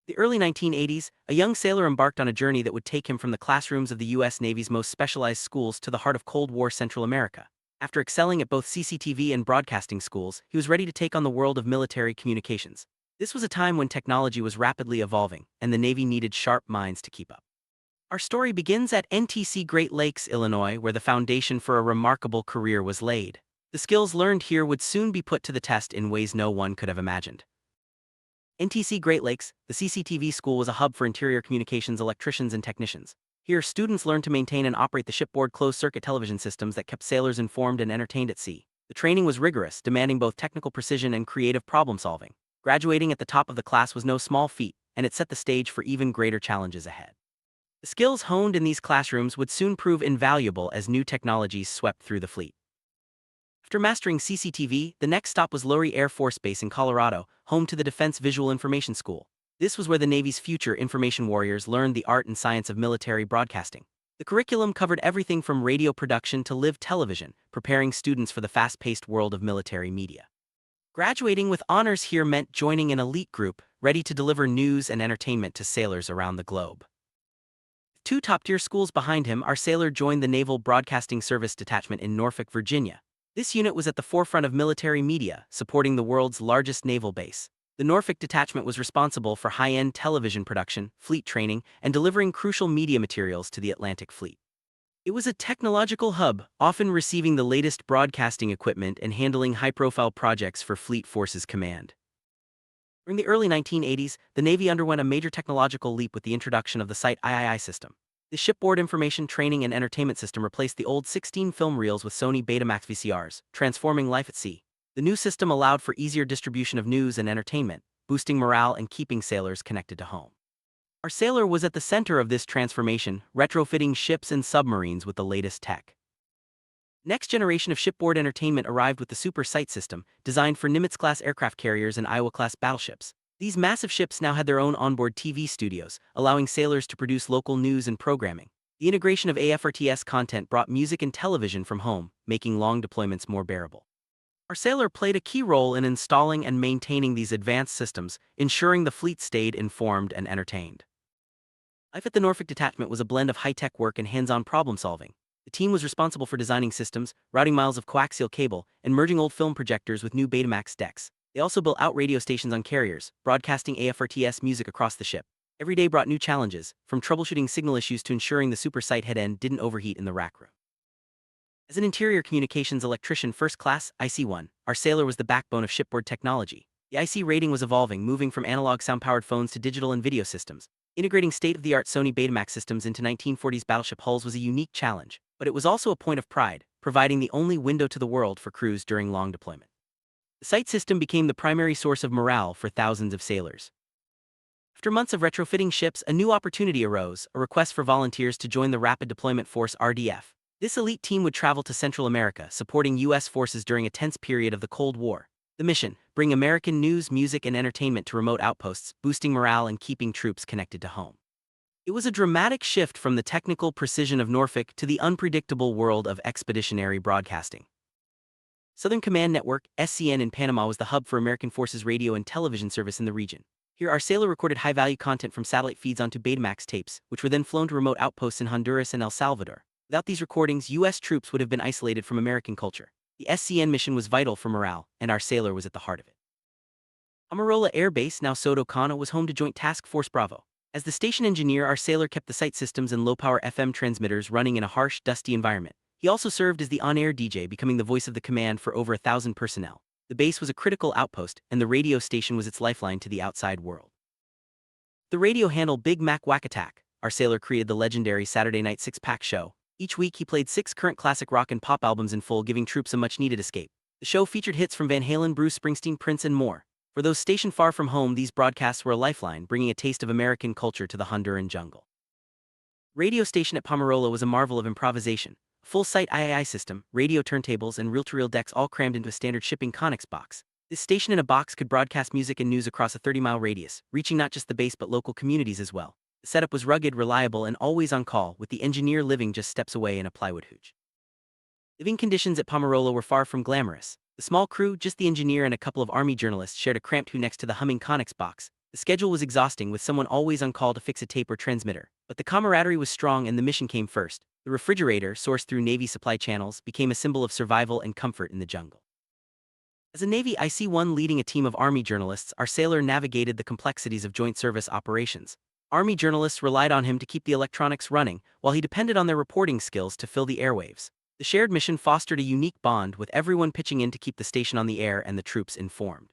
The early 1980s, a young sailor embarked on a journey that would take him from the classrooms of the U.S. Navy's most specialized schools to the heart of Cold War Central America. After excelling at both CCTV and broadcasting schools, he was ready to take on the world of military communications. This was a time when technology was rapidly evolving, and the Navy needed sharp minds to keep up. Our story begins at NTC Great Lakes, Illinois, where the foundation for a remarkable career was laid. The skills learned here would soon be put to the test in ways no one could have imagined. NTC Great Lakes, the CCTV school, was a hub for interior communications electricians and technicians. Here, students learned to maintain and operate the shipboard closed-circuit television systems that kept sailors informed and entertained at sea. The training was rigorous, demanding both technical precision and creative problem-solving. Graduating at the top of the class was no small feat, and it set the stage for even greater challenges ahead. The skills honed in these classrooms would soon prove invaluable as new technologies swept through the fleet. After mastering CCTV, the next stop was Lowry Air Force Base in Colorado, home to the Defense Visual Information School. This was where the Navy's future information warriors learned the art and science of military broadcasting. The curriculum covered everything from radio production to live television, preparing students for the fast-paced world of military media. Graduating with honors here meant joining an elite group, ready to deliver news and entertainment to sailors around the globe. Two top-tier schools behind him, our sailor joined the Naval Broadcasting Service Detachment in Norfolk, Virginia. This unit was at the forefront of military media, supporting the world's largest naval base. The Norfolk Detachment was responsible for high-end television production, fleet training, and delivering crucial media materials to the Atlantic Fleet. It was a technological hub, often receiving the latest broadcasting equipment and handling high-profile projects for Fleet Forces Command. During the early 1980s, the Navy underwent a major technological leap with the introduction of the Sight-III system. The shipboard information training and entertainment system replaced the old 16 film reels with Sony Betamax VCRs, transforming life at sea. The new system allowed for easier distribution of news and entertainment, boosting morale and keeping sailors connected to home. Our sailor was at the center of this transformation, retrofitting ships and submarines with the latest tech. Next generation of shipboard entertainment arrived with the Super Sight system, designed for Nimitz-class aircraft carriers and Iowa-class battleships. These massive ships now had their own onboard TV studios, allowing sailors to produce local news and programming. The integration of AFRTS content brought music and television from home, making long deployments more bearable. Our sailor played a key role in installing and maintaining these advanced systems, ensuring the fleet stayed informed and entertained. Life at the Norfolk Detachment was a blend of high-tech work and hands-on problem-solving. The team was responsible for designing systems, routing miles of coaxial cable, and merging old film projectors with new Betamax decks. They also built out radio stations on carriers, broadcasting AFRTS music across the ship. Every day brought new challenges, from troubleshooting signal issues to ensuring the Super Sight head end didn't overheat in the rack room. As an interior communications electrician first class, IC1, our sailor was the backbone of shipboard technology. The IC rating was evolving, moving from analog sound-powered phones to digital and video systems. Integrating state-of-the-art Sony Betamax systems into 1940s battleship hulls was a unique challenge, but it was also a point of pride, providing the only window to the world for crews during long deployment. The Sight system became the primary source of morale for thousands of sailors. After months of retrofitting ships, a new opportunity arose, a request for volunteers to join the Rapid Deployment Force (RDF). This elite team would travel to Central America, supporting U.S. forces during a tense period of the Cold War. The mission: bring American news, music, and entertainment to remote outposts, boosting morale and keeping troops connected to home. It was a dramatic shift from the technical precision of Norfolk to the unpredictable world of expeditionary broadcasting. Southern Command Network, SCN in Panama was the hub for American Forces radio and television service in the region. Here, our sailor recorded high-value content from satellite feeds onto Betamax tapes, which were then flown to remote outposts in Honduras and El Salvador. Without these recordings, U.S. troops would have been isolated from American culture. The SCN mission was vital for morale, and our sailor was at the heart of it. Palmerola Air Base, now Soto Cano, was home to Joint Task Force Bravo. As the station engineer, our sailor kept the Sight systems and low-power FM transmitters running in a harsh, dusty environment. He also served as the on-air DJ, becoming the voice of the command for over 1,000 personnel. The base was a critical outpost, and the radio station was its lifeline to the outside world. The radio handle Big Mac Wack Attack. Our sailor created the legendary Saturday night six-pack show. Each week he played 6 current classic rock and pop albums in full, giving troops a much-needed escape. The show featured hits from Van Halen, Bruce Springsteen, Prince, and more. For those stationed far from home, these broadcasts were a lifeline, bringing a taste of American culture to the Honduran jungle. Radio station at Palmerola was a marvel of improvisation. A full Sight-III system, radio turntables, and reel-to-reel decks all crammed into a standard Shipping Conex box. This station in a box could broadcast music and news across a 30-mile radius, reaching not just the base but local communities as well. The setup was rugged, reliable, and always on call, with the engineer living just steps away in a Plywood Hooch. Living conditions at Palmerola were far from glamorous. The small crew, just the engineer and a couple of Army journalists, shared a cramped hoo next to the humming Conex box. The schedule was exhausting, with someone always on call to fix a tape or transmitter, but the camaraderie was strong and the mission came first. The refrigerator, sourced through Navy supply channels, became a symbol of survival and comfort in the jungle. As a Navy IC-1 leading a team of Army journalists, our sailor navigated the complexities of joint service operations. Army journalists relied on him to keep the electronics running, while he depended on their reporting skills to fill the airwaves. The shared mission fostered a unique bond, with everyone pitching in to keep the station on the air and the troops informed.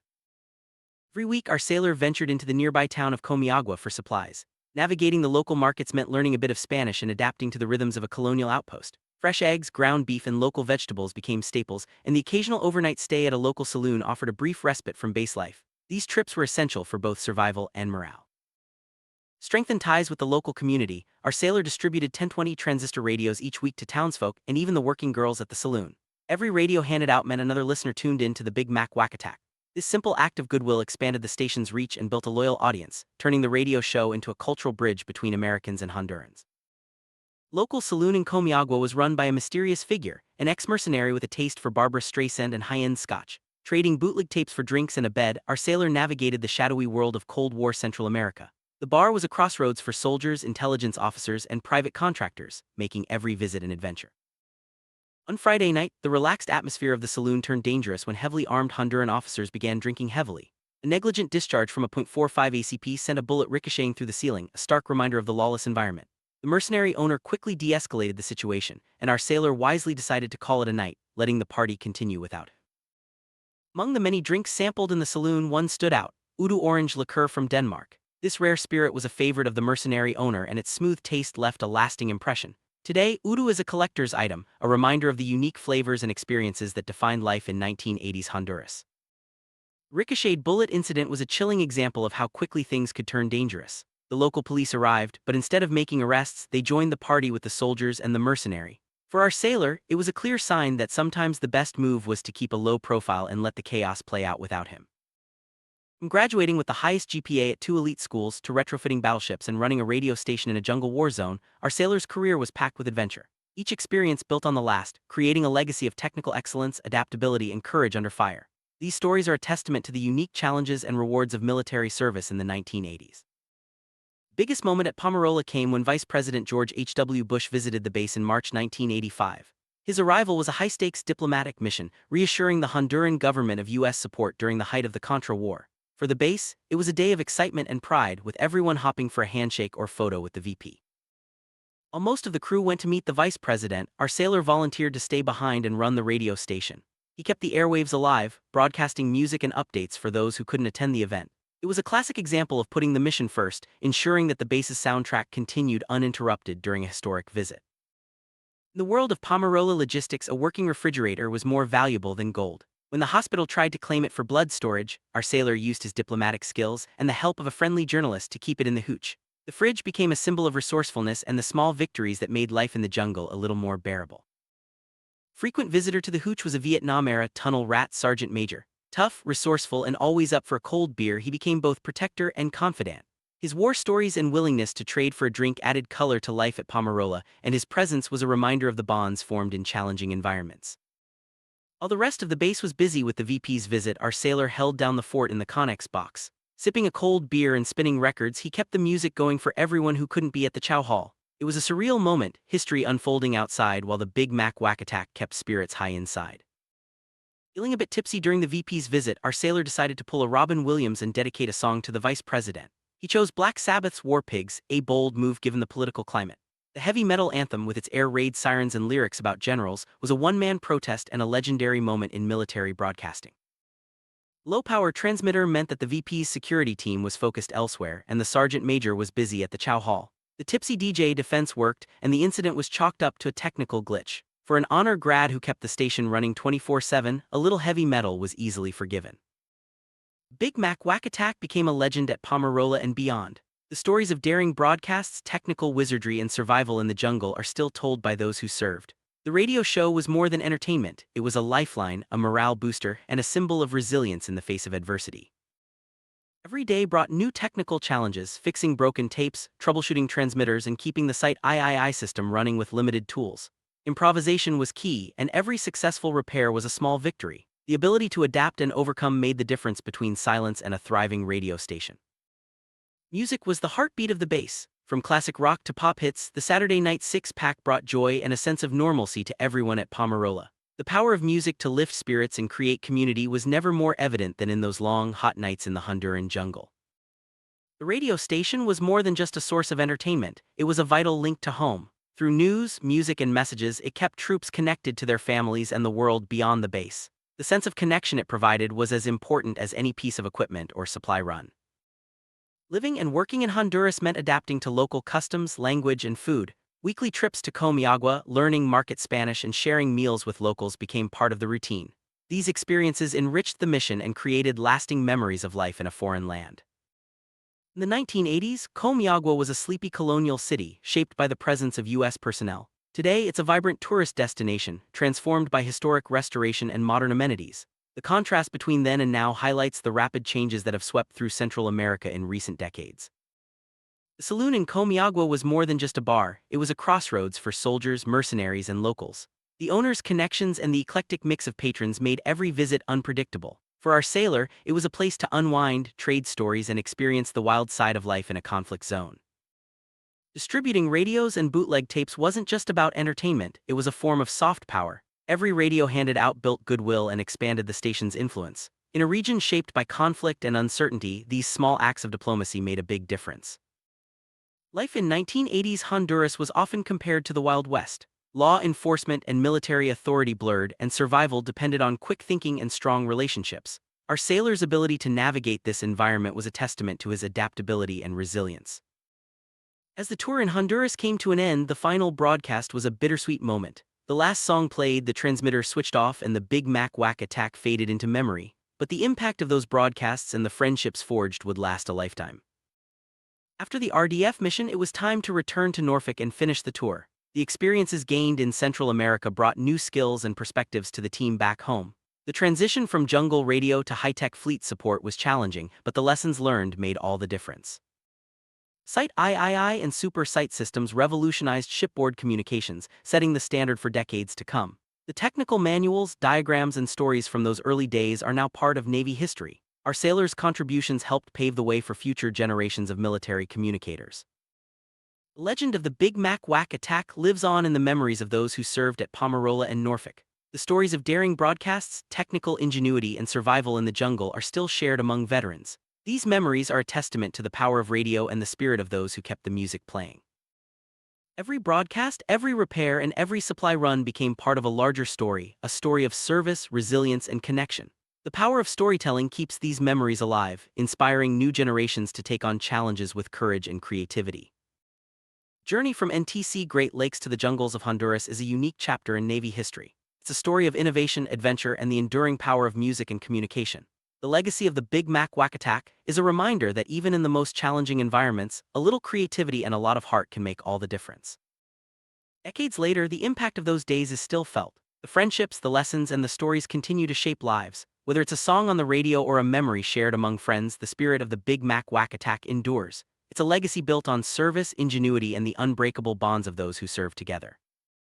Every week, our sailor ventured into the nearby town of Comayagua for supplies. Navigating the local markets meant learning a bit of Spanish and adapting to the rhythms of a colonial outpost. Fresh eggs, ground beef, and local vegetables became staples, and the occasional overnight stay at a local saloon offered a brief respite from base life. These trips were essential for both survival and morale. Strengthened ties with the local community, our sailor distributed 1020 transistor radios each week to townsfolk and even the working girls at the saloon. Every radio handed out meant another listener tuned in to the Big Mac Wack Attack. This simple act of goodwill expanded the station's reach and built a loyal audience, turning the radio show into a cultural bridge between Americans and Hondurans. Local saloon in Comayagua was run by a mysterious figure, an ex-mercenary with a taste for Barbara Streisand and high-end scotch. Trading bootleg tapes for drinks and a bed, our sailor navigated the shadowy world of Cold War Central America. The bar was a crossroads for soldiers, intelligence officers, and private contractors, making every visit an adventure. On Friday night, the relaxed atmosphere of the saloon turned dangerous when heavily armed Honduran officers began drinking heavily. A negligent discharge from a .45 ACP sent a bullet ricocheting through the ceiling, a stark reminder of the lawless environment. The mercenary owner quickly de-escalated the situation, and our sailor wisely decided to call it a night, letting the party continue without him. Among the many drinks sampled in the saloon, one stood out: Udu orange liqueur from Denmark. This rare spirit was a favorite of the mercenary owner, and its smooth taste left a lasting impression. Today, Udu is a collector's item, a reminder of the unique flavors and experiences that defined life in 1980s Honduras. Ricocheted bullet incident was a chilling example of how quickly things could turn dangerous. The local police arrived, but instead of making arrests, they joined the party with the soldiers and the mercenary. For our sailor, it was a clear sign that sometimes the best move was to keep a low profile and let the chaos play out without him. From graduating with the highest GPA at 2 elite schools to retrofitting battleships and running a radio station in a jungle war zone, our sailor's career was packed with adventure. Each experience built on the last, creating a legacy of technical excellence, adaptability, and courage under fire. These stories are a testament to the unique challenges and rewards of military service in the 1980s. Biggest moment at Palmerola came when Vice President George H.W. Bush visited the base in March 1985. His arrival was a high-stakes diplomatic mission, reassuring the Honduran government of U.S. support during the height of the Contra War. For the base, it was a day of excitement and pride, with everyone hopping for a handshake or photo with the VP. While most of the crew went to meet the vice president, our sailor volunteered to stay behind and run the radio station. He kept the airwaves alive, broadcasting music and updates for those who couldn't attend the event. It was a classic example of putting the mission first, ensuring that the base's soundtrack continued uninterrupted during a historic visit. In the world of Palmerola logistics, a working refrigerator was more valuable than gold. When the hospital tried to claim it for blood storage, our sailor used his diplomatic skills and the help of a friendly journalist to keep it in the hooch. The fridge became a symbol of resourcefulness and the small victories that made life in the jungle a little more bearable. Frequent visitor to the hooch was a Vietnam-era tunnel rat sergeant major. Tough, resourceful, and always up for a cold beer, he became both protector and confidant. His war stories and willingness to trade for a drink added color to life at Palmerola, and his presence was a reminder of the bonds formed in challenging environments. While the rest of the base was busy with the VP's visit, our sailor held down the fort in the Conex box. Sipping a cold beer and spinning records, he kept the music going for everyone who couldn't be at the chow hall. It was a surreal moment, history unfolding outside while the Big Mac Wack Attack kept spirits high inside. Feeling a bit tipsy during the VP's visit, our sailor decided to pull a Robin Williams and dedicate a song to the vice president. He chose Black Sabbath's War Pigs, a bold move given the political climate. The heavy metal anthem, with its air raid sirens and lyrics about generals, was a one-man protest and a legendary moment in military broadcasting. Low-power transmitter meant that the VP's security team was focused elsewhere, and the sergeant major was busy at the chow hall. The tipsy DJ defense worked, and the incident was chalked up to a technical glitch. For an honor grad who kept the station running 24/7, a little heavy metal was easily forgiven. Big Mac Wack Attack became a legend at Palmerola and beyond. The stories of daring broadcasts, technical wizardry, and survival in the jungle are still told by those who served. The radio show was more than entertainment. It was a lifeline, a morale booster, and a symbol of resilience in the face of adversity. Every day brought new technical challenges, fixing broken tapes, troubleshooting transmitters, and keeping the site III system running with limited tools. Improvisation was key, and every successful repair was a small victory. The ability to adapt and overcome made the difference between silence and a thriving radio station. Music was the heartbeat of the base. From classic rock to pop hits, the Saturday night six-pack brought joy and a sense of normalcy to everyone at Palmerola. The power of music to lift spirits and create community was never more evident than in those long, hot nights in the Honduran jungle. The radio station was more than just a source of entertainment, it was a vital link to home. Through news, music, and messages, it kept troops connected to their families and the world beyond the base. The sense of connection it provided was as important as any piece of equipment or supply run. Living and working in Honduras meant adapting to local customs, language, and food. Weekly trips to Comayagua, learning market Spanish, and sharing meals with locals became part of the routine. These experiences enriched the mission and created lasting memories of life in a foreign land. In the 1980s, Comayagua was a sleepy colonial city, shaped by the presence of U.S. personnel. Today, it's a vibrant tourist destination, transformed by historic restoration and modern amenities. The contrast between then and now highlights the rapid changes that have swept through Central America in recent decades. The saloon in Comayagua was more than just a bar, it was a crossroads for soldiers, mercenaries, and locals. The owner's connections and the eclectic mix of patrons made every visit unpredictable. For our sailor, it was a place to unwind, trade stories, and experience the wild side of life in a conflict zone. Distributing radios and bootleg tapes wasn't just about entertainment, it was a form of soft power. Every radio handed out built goodwill and expanded the station's influence. In a region shaped by conflict and uncertainty, these small acts of diplomacy made a big difference. Life in 1980s Honduras was often compared to the Wild West. Law enforcement and military authority blurred, and survival depended on quick thinking and strong relationships. Our sailor's ability to navigate this environment was a testament to his adaptability and resilience. As the tour in Honduras came to an end, the final broadcast was a bittersweet moment. The last song played, the transmitter switched off, and the Big Mac Wack Attack faded into memory. But the impact of those broadcasts and the friendships forged would last a lifetime. After the RDF mission, it was time to return to Norfolk and finish the tour. The experiences gained in Central America brought new skills and perspectives to the team back home. The transition from jungle radio to high-tech fleet support was challenging, but the lessons learned made all the difference. Site III and Super Site systems revolutionized shipboard communications, setting the standard for decades to come. The technical manuals, diagrams, and stories from those early days are now part of Navy history. Our sailors' contributions helped pave the way for future generations of military communicators. The legend of the Big Mac Wack Attack lives on in the memories of those who served at Palmerola and Norfolk. The stories of daring broadcasts, technical ingenuity, and survival in the jungle are still shared among veterans. These memories are a testament to the power of radio and the spirit of those who kept the music playing. Every broadcast, every repair, and every supply run became part of a larger story, a story of service, resilience, and connection. The power of storytelling keeps these memories alive, inspiring new generations to take on challenges with courage and creativity. Journey from NTC Great Lakes to the jungles of Honduras is a unique chapter in Navy history. It's a story of innovation, adventure, and the enduring power of music and communication. The legacy of the Big Mac Wack Attack is a reminder that even in the most challenging environments, a little creativity and a lot of heart can make all the difference. Decades later, the impact of those days is still felt. The friendships, the lessons, and the stories continue to shape lives. Whether it's a song on the radio or a memory shared among friends, the spirit of the Big Mac Wack Attack endures. It's a legacy built on service, ingenuity, and the unbreakable bonds of those who serve together.